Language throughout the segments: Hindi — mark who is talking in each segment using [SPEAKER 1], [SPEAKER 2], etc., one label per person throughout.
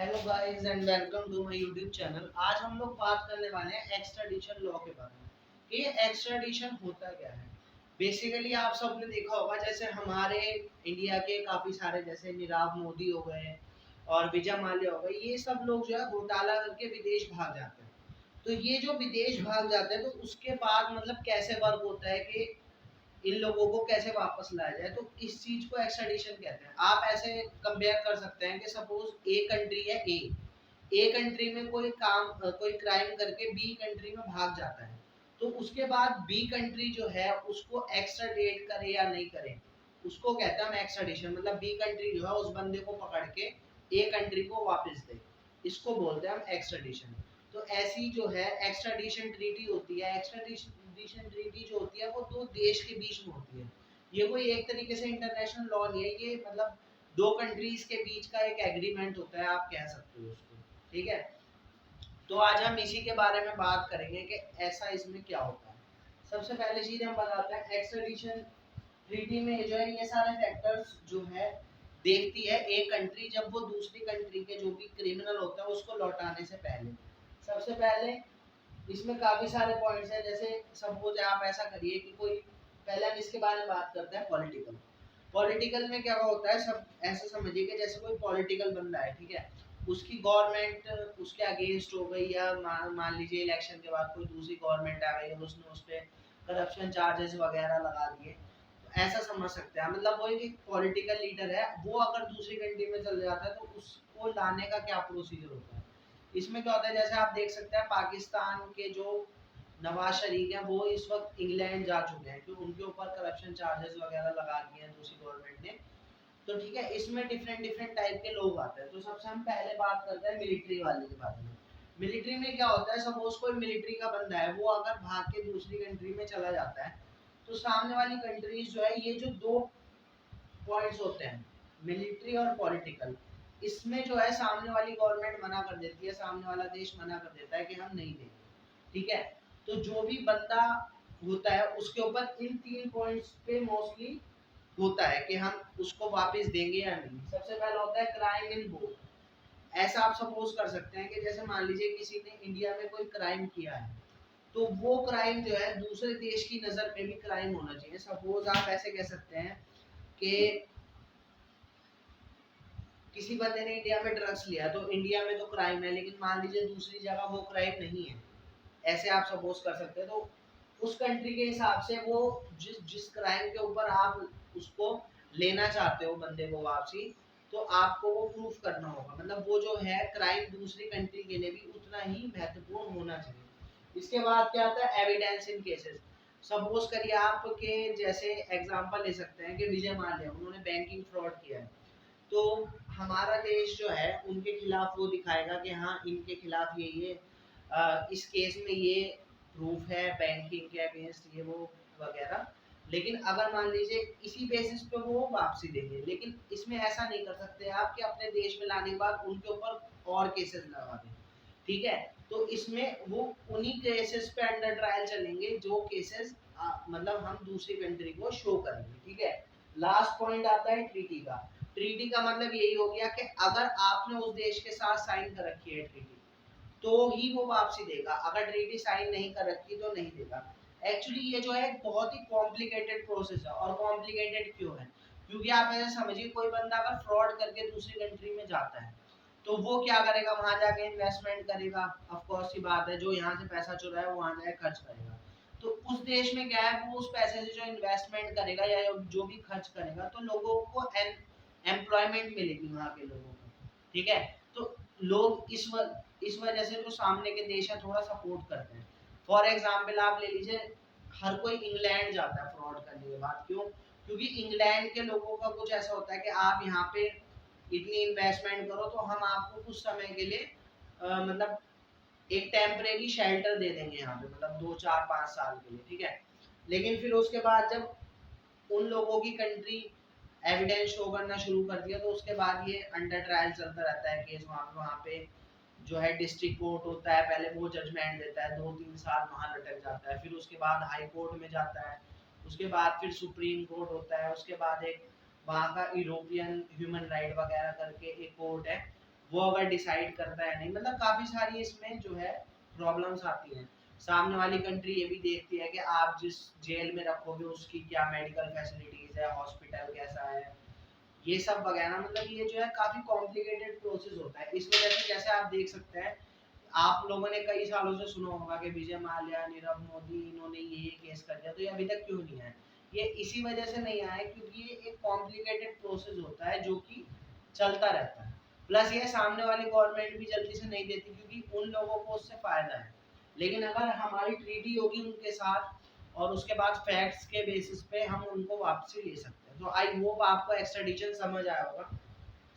[SPEAKER 1] Hello guys and welcome to my YouTube channel. आज हम लोग बात करने वाले हैं एक्स्ट्राडिशन लॉ के बारे में कि ये एक्स्ट्राडिशन होता क्या है। बेसिकली आप सबने देखा होगा, जैसे हमारे इंडिया के काफ़ी सारे जैसे नीरव मोदी हो गए और विजय माल्या हो गए, ये सब लोग जो है घोटाला करके विदेश भाग जाते हैं। तो ये जो विदेश भाग जाते हैं तो उसके बाद मतलब कैसे वर्क होता है कि इन लोगों को कैसे वापस लाया जाए, तो इस चीज को एक्स्ट्राडिशन कहते हैं। आप ऐसे कंपेयर कर सकते हैं कि सपोज ए कंट्री है, ए कंट्री में कोई क्राइम करके बी कंट्री में भाग जाता है, तो उसके बाद बी कंट्री जो है उसको एक्स्ट्राडेट करे या नहीं करे, उसको कहते हैं हम एक्स्ट्राडिशन। मतलब बी कंट्री जो है उस बंदे को पकड़ के ए कंट्री को वापस दे, इसको बोलते हैं हम एक्स्ट्राडिशन। तो ऐसी जो है एक्स्ट्राडिशन ट्रीटी होती है। एक्स्ट्राडिशन ट्रीटी जो होती है वो दो देश के बीच में होती है। ये कोई एक तरीके से इंटरनेशनल लॉ नहीं है, ये मतलब दो कंट्रीज के बीच का एक एग्रीमेंट होता है, आप कह सकते हो उसको। ठीक है, तो आज हम इसी के बारे में बात करेंगे कि ऐसा इसमें क्या होता है। सबसे पहले चीज हम बताते हैं एक्स्ट्राडिशन ट्रीटी में जो है ये सारे फैक्टर्स जो है देखती है एक कंट्री जब वो दूसरी कंट्री के जो भी क्रिमिनल होता है उसको लौटाने से पहले। सबसे पहले इसमें काफी सारे पॉइंट्स हैं। जैसे सपोज आप ऐसा करिए कि कोई, पहले हम इसके बारे में बात करते हैं पॉलिटिकल। पॉलिटिकल में क्या होता है, सब ऐसा समझिए कि जैसे कोई पॉलिटिकल बंदा है, ठीक है, उसकी गवर्नमेंट उसके अगेंस्ट हो गई, या मान लीजिए इलेक्शन के बाद कोई दूसरी गवर्नमेंट आ गई और उसने उस पर करप्शन चार्जेस वगैरह लगा दिए, तो ऐसा समझ सकते हैं। मतलब वो एक पॉलिटिकल लीडर है, वो अगर दूसरी कंट्री में चल जाता है तो उसको लाने का क्या प्रोसीजर होता है। इसमें क्या होता है, जैसे आप देख सकते हैं पाकिस्तान के जो नवाज शरीफ हैं वो इस वक्त इंग्लैंड जा चुके हैं क्योंकि उनके ऊपर करप्शन चार्जेस वगैरह लगा दिए हैं दूसरी गवर्नमेंट ने। तो ठीक है, इसमें डिफरेंट डिफरेंट टाइप के लोग आते हैं। तो सबसे हम पहले बात करते हैं मिलिट्री वाले के बारे में। मिलिट्री में क्या होता है, सपोज कोई मिलिट्री का बंदा है, वो अगर भाग के दूसरी कंट्री में चला जाता है, तो सामने वाली कंट्रीज जो है, ये जो दो पॉइंट्स होते हैं मिलिट्री और पॉलिटिकल, इसमें जो है सामने वाली गवर्नमेंट मना कर देती है, सामने वाला देश मना कर देता है कि हम नहीं देंगे। ठीक है, तो जो भी बंदा होता है उसके ऊपर इन तीन पॉइंट्स पे मोस्टली होता है कि हम उसको वापस देंगे या नहीं। सबसे पहला होता है क्राइम इन बोथ। ऐसा आप सपोज कर सकते हैं कि जैसे मान लीजिए किसी ने इंडिया में कोई क्राइम किया है, तो वो क्राइम जो है दूसरे देश की नजर में भी क्राइम होना चाहिए। सपोज आप ऐसे कह सकते हैं कि किसी बंदे ने इंडिया में ड्रग्स लिया, तो इंडिया में तो क्राइम है, लेकिन मान लीजिए दूसरी जगह वो क्राइम नहीं है, ऐसे आप सपोज कर सकते हैं। तो उस कंट्री के हिसाब से वो जिस जिस क्राइम के ऊपर आप उसको लेना चाहते हो बंदे को वापसी, तो आपको वो प्रूफ करना होगा। मतलब वो जो है क्राइम दूसरी कंट्री के लिए भी उतना ही महत्वपूर्ण होना चाहिए। इसके बाद क्या आता है, एविडेंस इन केसेस। सपोज करिए आपके, जैसे एग्जांपल ले सकते हैं कि विजय माल्या, उन्होंने बैंकिंग फ्रॉड किया है, तो हमारा देश जो है उनके खिलाफ वो दिखाएगा कि हाँ इनके खिलाफ ये इस केस में ये प्रूफ है बैंकिंग के अगेंस्ट, ये वो वगैरह। लेकिन अगर मान लीजिए इसी बेसिस पे वो वापसी देंगे, लेकिन इसमें ऐसा नहीं कर सकते आप कि अपने देश में लाने के बाद उनके ऊपर और केसेस लगा दें। ठीक है, तो इसमें वो उन्हीं केसेस पे अंडर ट्रायल चलेंगे जो केसेस मतलब हम दूसरी कंट्री को शो करेंगे। ठीक है, लास्ट पॉइंट आता है ट्रीटी का। ट्रीटी का मतलब यही हो गया कि अगर आपने उस देश के साथ साइन कर रखी है ट्रीटी, तो ही वो वापसी देगा। अगर ट्रीटी साइन नहीं कर रखी तो नहीं देगा। एक्चुअली ये जो है बहुत ही कॉम्प्लिकेटेड प्रोसेस है। और कॉम्प्लिकेटेड क्यों है, क्योंकि आप ऐसे समझिए कोई बंदा अगर फ्रॉड करके दूसरी कंट्री में जाता है, तो वो क्या करेगा, वहां जाके इन्वेस्टमेंट करेगा। ऑफ कोर्स सी बात है, जो यहाँ से पैसा चुराया है वहां जाके खर्च करेगा। तो उस देश में क्या है, वो उस पैसे से जो इन्वेस्टमेंट करेगा या जो भी खर्च करेगा, तो लोगों को एम्प्लॉयमेंट मिलेगी वहाँ के लोगों को। ठीक है, तो लोग इस वजह से जो सामने के देश है थोड़ा सपोर्ट करते हैं। फॉर एग्जाम्पल आप ले लीजिए, हर कोई इंग्लैंड जाता है फ्रॉड करने के बाद। क्यों? क्योंकि इंग्लैंड के लोगों का कुछ ऐसा होता है कि आप यहाँ पे इतनी इन्वेस्टमेंट करो तो हम आपको कुछ समय के लिए मतलब एक टेम्परेरी शेल्टर दे देंगे यहाँ पे, मतलब 2 4 5 साल के लिए। ठीक है, लेकिन फिर उसके बाद जब उन लोगों की कंट्री एविडेंस शो करना शुरू कर दिया, तो उसके बाद ये अंडर ट्रायल चलता रहता है केस। वहाँ पे जो है डिस्ट्रिक्ट कोर्ट होता है, पहले वो जजमेंट देता है, 2 3 साल वहाँ लटक जाता है, फिर उसके बाद हाई कोर्ट में जाता है, उसके बाद फिर सुप्रीम कोर्ट होता है, उसके बाद एक वहाँ का यूरोपियन ह्यूमन राइट वगैरह करके एक कोर्ट है, वो अगर डिसाइड करता है नहीं, मतलब काफ़ी सारी इसमें जो है प्रॉब्लम्स आती हैं। सामने वाली कंट्री ये भी देखती है कि आप जिस जेल में रखोगे उसकी क्या मेडिकल फैसिलिटीज़ है, हॉस्पिटल कैसा है, ये सब वगैरह, मतलब ये जो है काफ़ी कॉम्प्लिकेटेड प्रोसेस होता है। इस वजह से जैसे आप देख सकते हैं, आप लोगों ने कई सालों से सुना होगा कि विजय माल्या, नीरव मोदी, इन्होंने ये केस कर दिया, तो ये अभी तक क्यों नहीं आए? ये इसी वजह से नहीं आए क्योंकि ये एक कॉम्प्लिकेटेड प्रोसेस होता है जो कि चलता रहता है। प्लस ये सामने वाली गवर्नमेंट भी जल्दी से नहीं देती क्योंकि उन लोगों को उससे फ़ायदा है। लेकिन अगर हमारी ट्रीटी होगी उनके साथ और उसके बाद फैक्ट्स के बेसिस पे हम उनको वापसी ले सकते हैं। तो आई होप आपको एक्स्ट्राडिशन समझ आया होगा।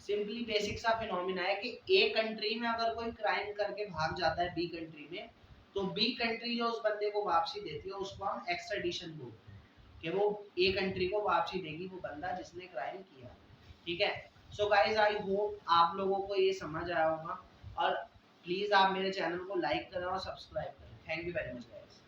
[SPEAKER 1] सिंपली बेसिक सा फिनोमिना है कि ए कंट्री में अगर कोई क्राइम करके भाग जाता है बी कंट्री में, तो बी कंट्री जो उस बंदे को वापसी देती है उसको हम एक्स्ट्राडिशन बोलते हैं, कि वो ए कंट्री को वापसी देगी वो बंदा जिसने क्राइम किया। ठीक है। सो गाइज आई होप आप लोगों को ये समझ आया होगा, और प्लीज आप मेरे चैनल को लाइक करें और सब्सक्राइब करें। Thank you very much guys.